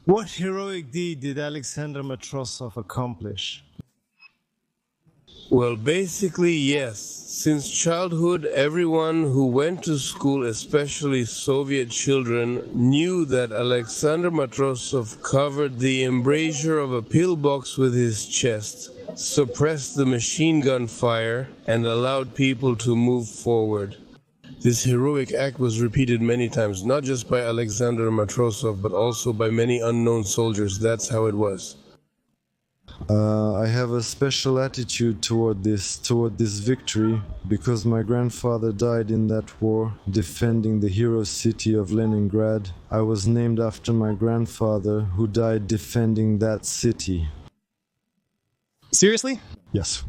What heroic deed did Alexander Matrosov accomplish? Well, basically, yes. Since childhood, everyone who went to school, especially Soviet children, knew that Alexander Matrosov covered the embrasure of a pillbox with his chest, suppressed the machine gun fire, and allowed people to move forward. This heroic act was repeated many times, not just by Alexander Matrosov, but also by many unknown soldiers. That's how it was. I have a special attitude toward this victory, because my grandfather died in that war, defending the hero city of Leningrad. I was named after my grandfather, who died defending that city. Seriously? Yes.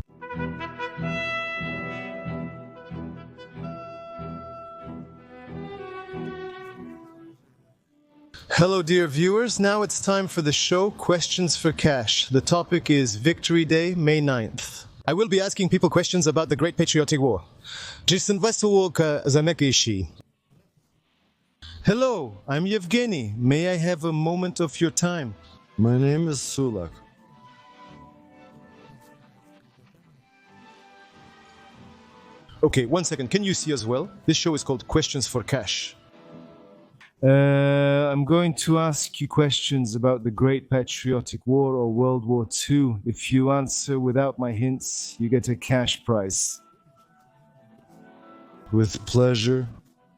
Hello, dear viewers. Now it's time for the show Questions for Cash. The topic is Victory Day, May 9th. I will be asking people questions about the Great Patriotic War. Hello, I'm Yevgeny. May I have a moment of your time? My name is Sulak. Okay, 1 second. Can you see as well? This show is called Questions for Cash. I'm going to ask you questions about the Great Patriotic War or World War II. If you answer without my hints, you get a cash prize. With pleasure.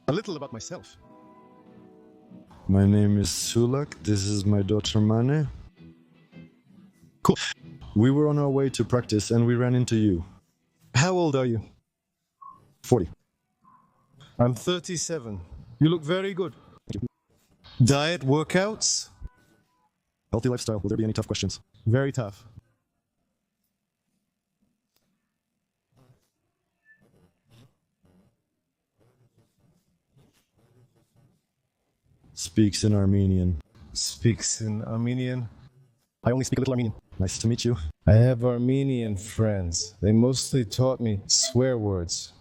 A little about myself. My name is Sulak. This is my daughter Mane. Cool. We were on our way to practice and we ran into you. How old are you? 40. I'm 37. You look very good. Diet, workouts? Healthy lifestyle. Will there be any tough questions? Very tough. Speaks in Armenian. Speaks in Armenian. I only speak a little Armenian. Nice to meet you. I have Armenian friends. They mostly taught me swear words.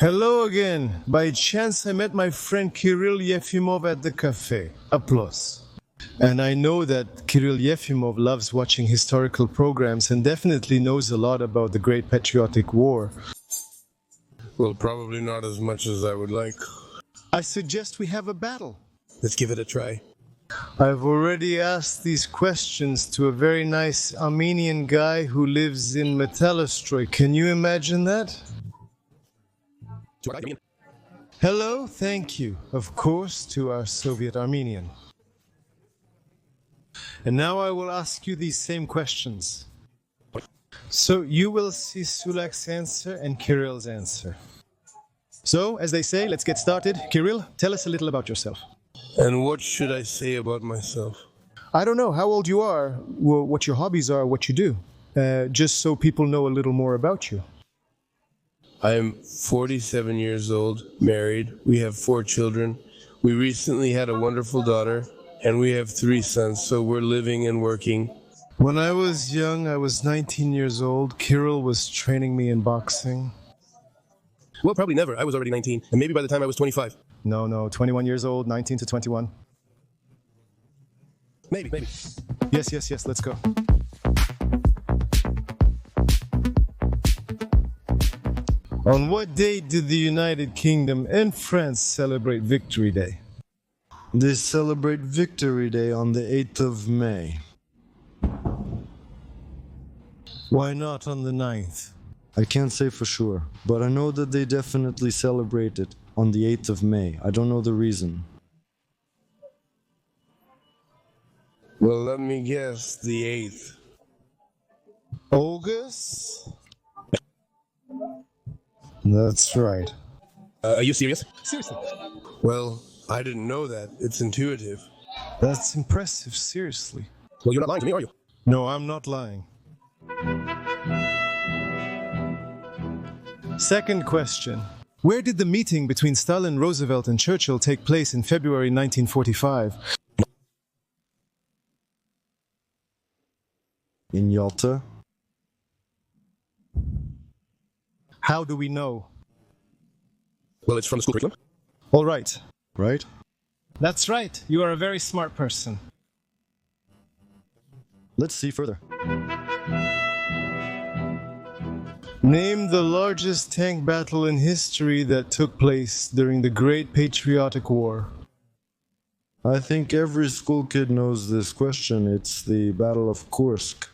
Hello again. By chance I met my friend Kirill Yefimov at the cafe. Applause. And I know that Kirill Yefimov loves watching historical programs and definitely knows a lot about the Great Patriotic War. Well, probably not as much as I would like. I suggest we have a battle. Let's give it a try. I've already asked these questions to a very nice Armenian guy who lives in Metalostroy. Can you imagine that? Hello, thank you, of course, to our Soviet Armenian. And now I will ask you these same questions. So you will see Sulak's answer and Kirill's answer. So, as they say, let's get started. Kirill, tell us a little about yourself. And what should I say about myself? I don't know how old you are, what your hobbies are, what you do. Just so people know a little more about you. I'm 47 years old, married. We have 4 children. We recently had a wonderful daughter, and we have 3 sons, so we're living and working. When I was young, I was 19 years old. Kirill was training me in boxing. Well, probably never. I was already 19, and maybe by the time I was 25. No, 21 years old, 19 to 21. Maybe. Yes, let's go. On what date did the United Kingdom and France celebrate Victory Day? They celebrate Victory Day on the 8th of May. Why not on the 9th? I can't say for sure, but I know that they definitely celebrate it on the 8th of May. I don't know the reason. Well, let me guess, the 8th. August? That's right. Are you serious? Seriously. Well, I didn't know that. It's intuitive. That's impressive, seriously. Well, you're not lying to me, are you? No, I'm not lying. Second question. Where did the meeting between Stalin, Roosevelt, and Churchill take place in February 1945? In Yalta. How do we know? Well, it's from the school curriculum. All right. Right? That's right. You are a very smart person. Let's see further. Name the largest tank battle in history that took place during the Great Patriotic War. I think every school kid knows this question. It's the Battle of Kursk.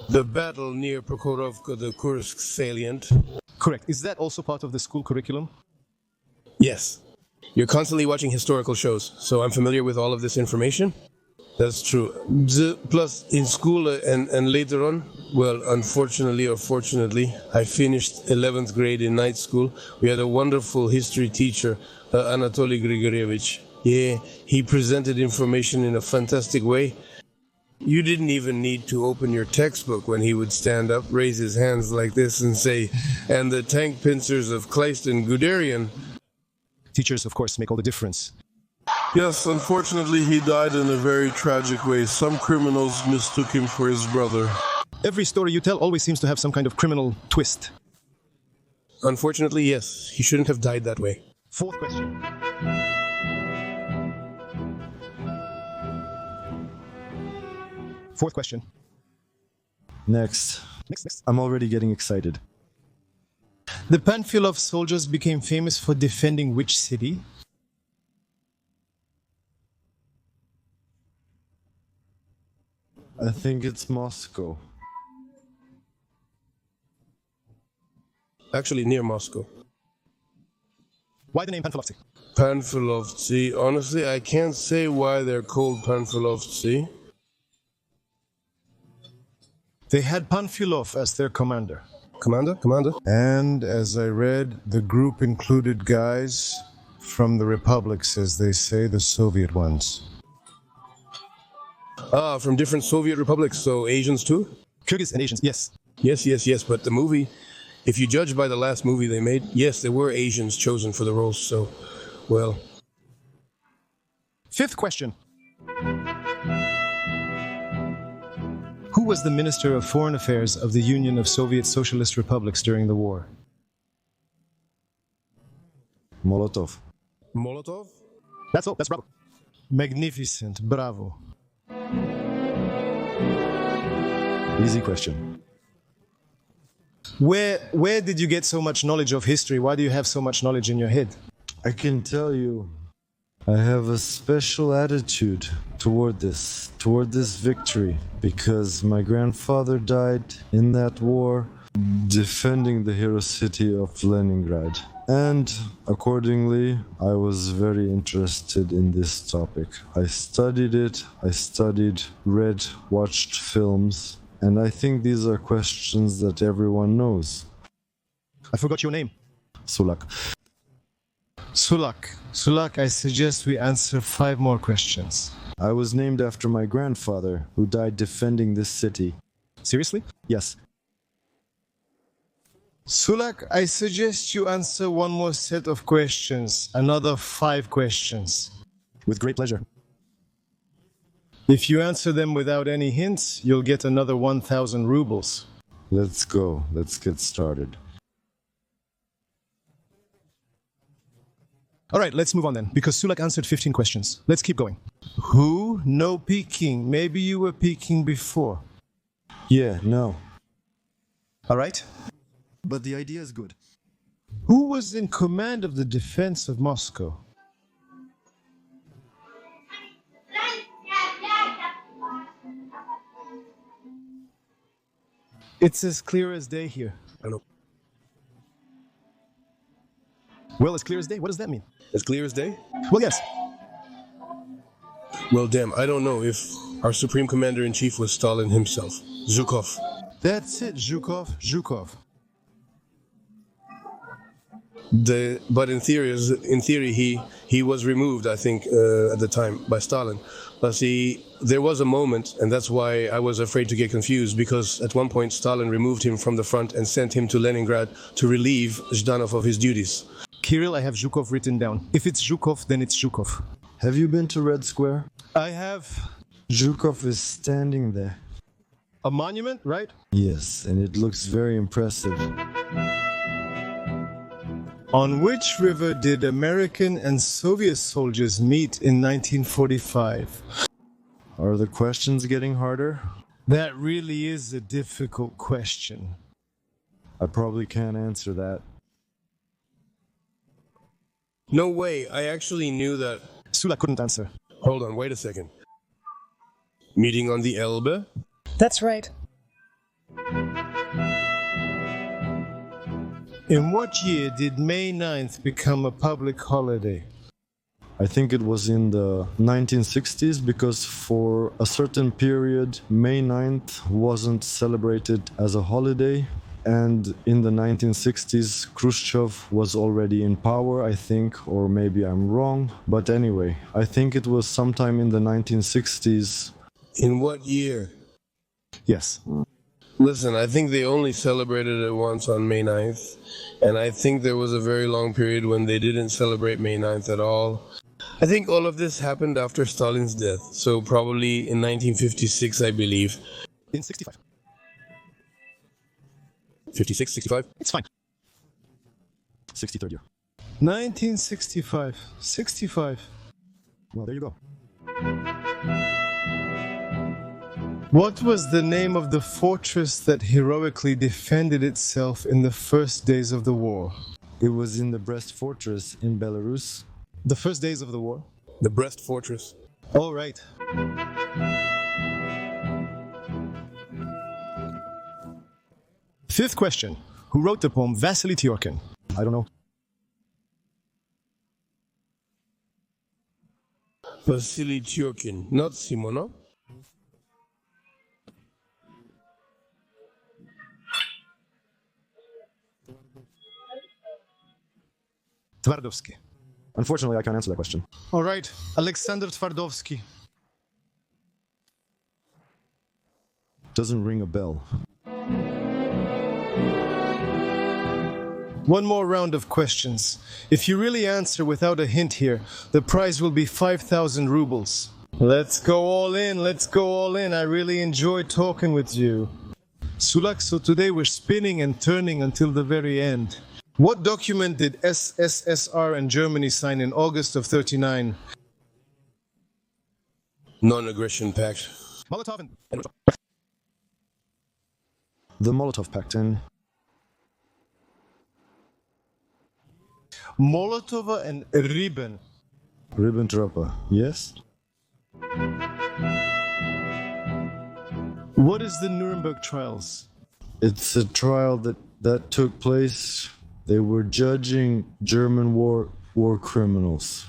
The battle near Prokhorovka, the Kursk salient. Correct. Is that also part of the school curriculum? Yes. You're constantly watching historical shows, so I'm familiar with all of this information. That's true. Plus, in school and later on, well, unfortunately or fortunately, I finished 11th grade in night school. We had a wonderful history teacher, Anatoly Grigorievich. Yeah, he presented information in a fantastic way. You didn't even need to open your textbook when he would stand up, raise his hands like this and say, and the tank pincers of Kleist and Guderian. Teachers, of course, make all the difference. Yes, unfortunately he died in a very tragic way. Some criminals mistook him for his brother. Every story you tell always seems to have some kind of criminal twist. Unfortunately, yes. He shouldn't have died that way. Fourth question. Fourth question. Next. Next. I'm already getting excited. The Panfilov soldiers became famous for defending which city? I think it's Moscow. Actually, near Moscow. Why the name Panfilovsky? Panfilovtsy. Honestly, I can't say why they're called Panfilovtsy. They had Panfilov as their commander. Commander? And as I read, the group included guys from the republics, as they say, the Soviet ones. Ah, from different Soviet republics, so Asians too? Kyrgyz and Asians, yes. Yes, but the movie, if you judge by the last movie they made, yes, there were Asians chosen for the roles, so, well. Fifth question. Who was the Minister of Foreign Affairs of the Union of Soviet Socialist Republics during the war? Molotov. Molotov? That's all, that's bravo. Magnificent, bravo. Easy question. Where did you get so much knowledge of history? Why do you have so much knowledge in your head? I can tell you, I have a special attitude toward this victory, because my grandfather died in that war defending the hero city of Leningrad. And accordingly, I was very interested in this topic. I studied it, read, watched films, and I think these are questions that everyone knows. I forgot your name. Sulak. Sulak, I suggest we answer 5 more questions. I was named after my grandfather, who died defending this city. Seriously? Yes. Sulak, I suggest you answer 1 more set of questions, another 5 questions. With great pleasure. If you answer them without any hints, you'll get another 1,000 rubles. Let's go. Let's get started. All right, let's move on then, because Sulak answered 15 questions. Let's keep going. Who? No peeking. Maybe you were peeking before. Yeah, no. All right. But the idea is good. Who was in command of the defense of Moscow? It's as clear as day here. I know. Well, as clear as day? What does that mean? As clear as day? Well, yes. Well, damn, I don't know if our Supreme Commander-in-Chief was Stalin himself. Zhukov. That's it, Zhukov. But in theory, he was removed, I think, at the time by Stalin. But see, there was a moment, and that's why I was afraid to get confused, because at one point Stalin removed him from the front and sent him to Leningrad to relieve Zhdanov of his duties. Kirill, I have Zhukov written down. If it's Zhukov, then it's Zhukov. Have you been to Red Square? I have. Zhukov is standing there. A monument, right? Yes, and it looks very impressive. On which river did American and Soviet soldiers meet in 1945? Are the questions getting harder? That really is a difficult question. I probably can't answer that. No way, I actually knew that. Sulak couldn't answer. Hold on, wait a second. Meeting on the Elbe? That's right. In what year did May 9th become a public holiday? I think it was in the 1960s because for a certain period, May 9th wasn't celebrated as a holiday. And in the 1960s, Khrushchev was already in power, I think, or maybe I'm wrong. But anyway, I think it was sometime in the 1960s. In what year? Yes. Listen, I think they only celebrated it once on May 9th. And I think there was a very long period when they didn't celebrate May 9th at all. I think all of this happened after Stalin's death. So probably in 1956, I believe. In 65. 56, 65? It's fine. 63rd year. 1965. 65. Well, there you go. What was the name of the fortress that heroically defended itself in the first days of the war? It was in the Brest Fortress in Belarus. The first days of the war? The Brest Fortress. All right. Fifth question. Who wrote the poem Vasily Tyorkin? I don't know. Vasily Tyorkin, not Simonov. Twardowski. Unfortunately, I can't answer that question. All right. Alexander Twardowski. Doesn't ring a bell. One more round of questions. If you really answer without a hint here, the prize will be 5,000 rubles. Let's go all in. Let's go all in. I really enjoyed talking with you. Sulak, so today we're spinning and turning until the very end. What document did SSSR and Germany sign in August of 39? Non-aggression pact. Molotov and... The Molotov Pact and... Molotov and Ribbentrop, yes? What is the Nuremberg trials? It's a trial that took place. They were judging German war criminals.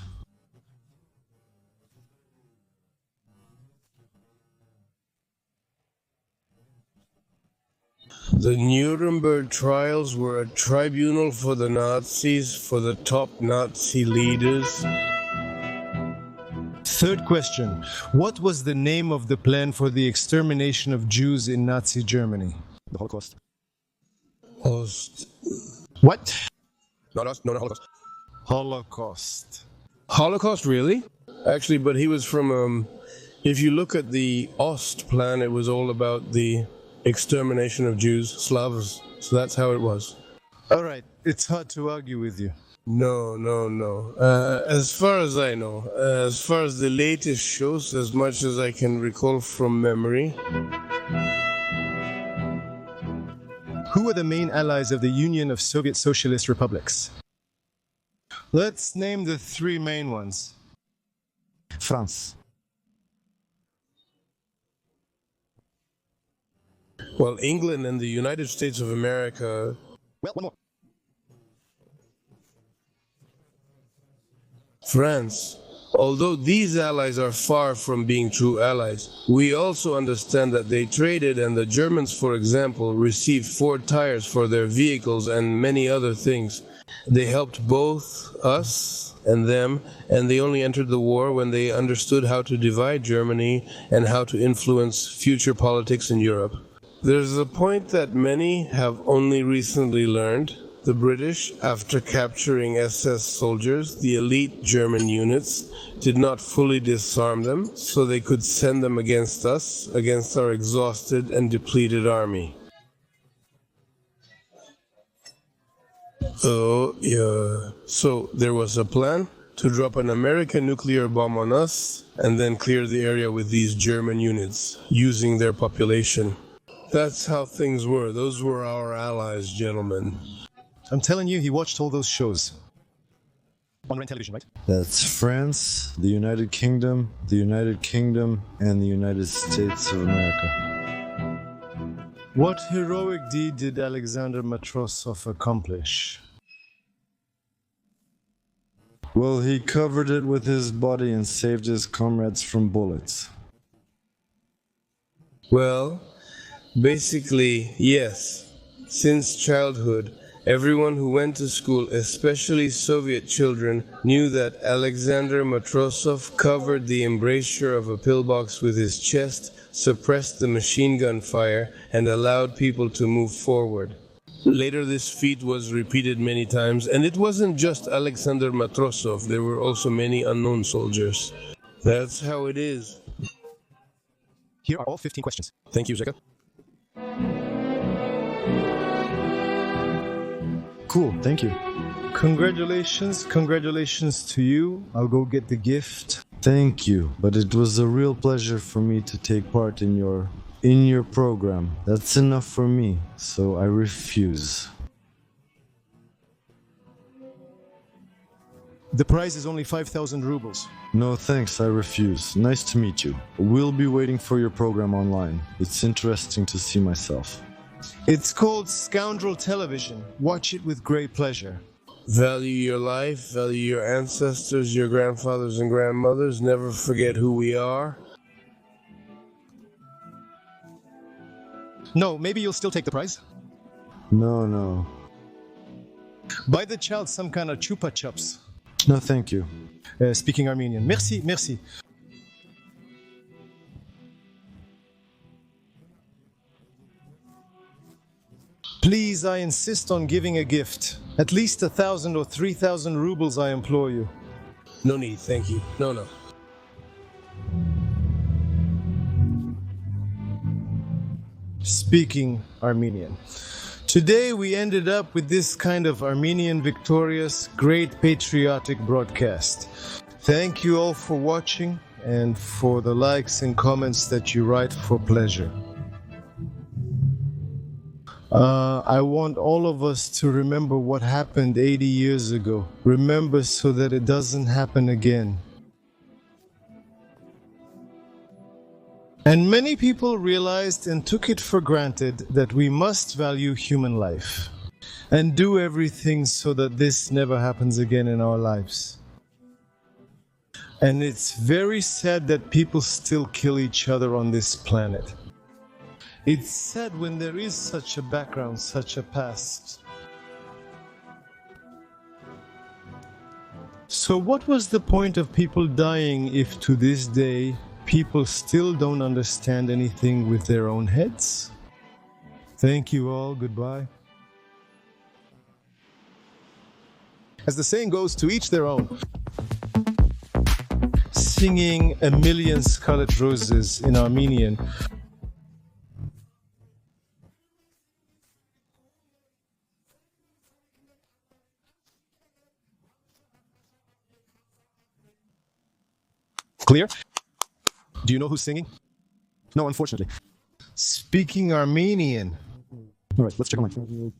The Nuremberg trials were a tribunal for the Nazis, for the top Nazi leaders. Third question. What was the name of the plan for the extermination of Jews in Nazi Germany? The Holocaust. Host. What? Not us, no, Holocaust. Holocaust. Holocaust, really? Actually, but he was from, if you look at the Ost plan, it was all about the extermination of Jews, Slavs. So that's how it was. All right. It's hard to argue with you. No. As far as I know, as far as the latest shows, as much as I can recall from memory. Who were the main allies of the Union of Soviet Socialist Republics? Let's name the three main ones. France. Well, England and the United States of America. Well, one more. France. Although these allies are far from being true allies, we also understand that they traded, and the Germans, for example, received Ford tires for their vehicles and many other things. They helped both us and them, and they only entered the war when they understood how to divide Germany and how to influence future politics in Europe. There's a point that many have only recently learned. The British, after capturing SS soldiers, the elite German units, did not fully disarm them, so they could send them against us, against our exhausted and depleted army. Oh, yeah. So there was a plan to drop an American nuclear bomb on us and then clear the area with these German units, using their population. That's how things were. Those were our allies, gentlemen. I'm telling you, he watched all those shows. On Ren television, right? That's France, the United Kingdom, and the United States of America. What heroic deed did Alexander Matrosov accomplish? Well, he covered it with his body and saved his comrades from bullets. Well, basically, yes. Since childhood, everyone who went to school, especially Soviet children, knew that Alexander Matrosov covered the embrasure of a pillbox with his chest, suppressed the machine gun fire, and allowed people to move forward. Later, this feat was repeated many times, and it wasn't just Alexander Matrosov, there were also many unknown soldiers. That's how it is. Here are all 15 questions. Thank you, Zeka. Cool, thank you. Congratulations to you. I'll go get the gift. Thank you, but it was a real pleasure for me to take part in your program. That's enough for me, so I refuse. The prize is only 5,000 rubles. No thanks, I refuse. Nice to meet you. We'll be waiting for your program online. It's interesting to see myself. It's called Scoundrel Television. Watch it with great pleasure. Value your life, value your ancestors, your grandfathers and grandmothers. Never forget who we are. No, maybe you'll still take the prize. No. Buy the child some kind of chupa chups. No, thank you. Speaking Armenian. Merci. Please, I insist on giving a gift. At least 1,000 or 3,000 rubles, I implore you. No need, thank you. No. Speaking Armenian. Today we ended up with this kind of Armenian victorious Great Patriotic broadcast. Thank you all for watching and for the likes and comments that you write for pleasure. I want all of us to remember what happened 80 years ago. Remember so that it doesn't happen again. And many people realized and took it for granted that we must value human life and do everything so that this never happens again in our lives. And it's very sad that people still kill each other on this planet. It's sad when there is such a background, such a past. So what was the point of people dying if to this day people still don't understand anything with their own heads? Thank you all. Goodbye. As the saying goes, to each their own. Singing a million scarlet roses in Armenian. Clear? Do you know who's singing? No, unfortunately. Speaking Armenian. All right, let's check on mine.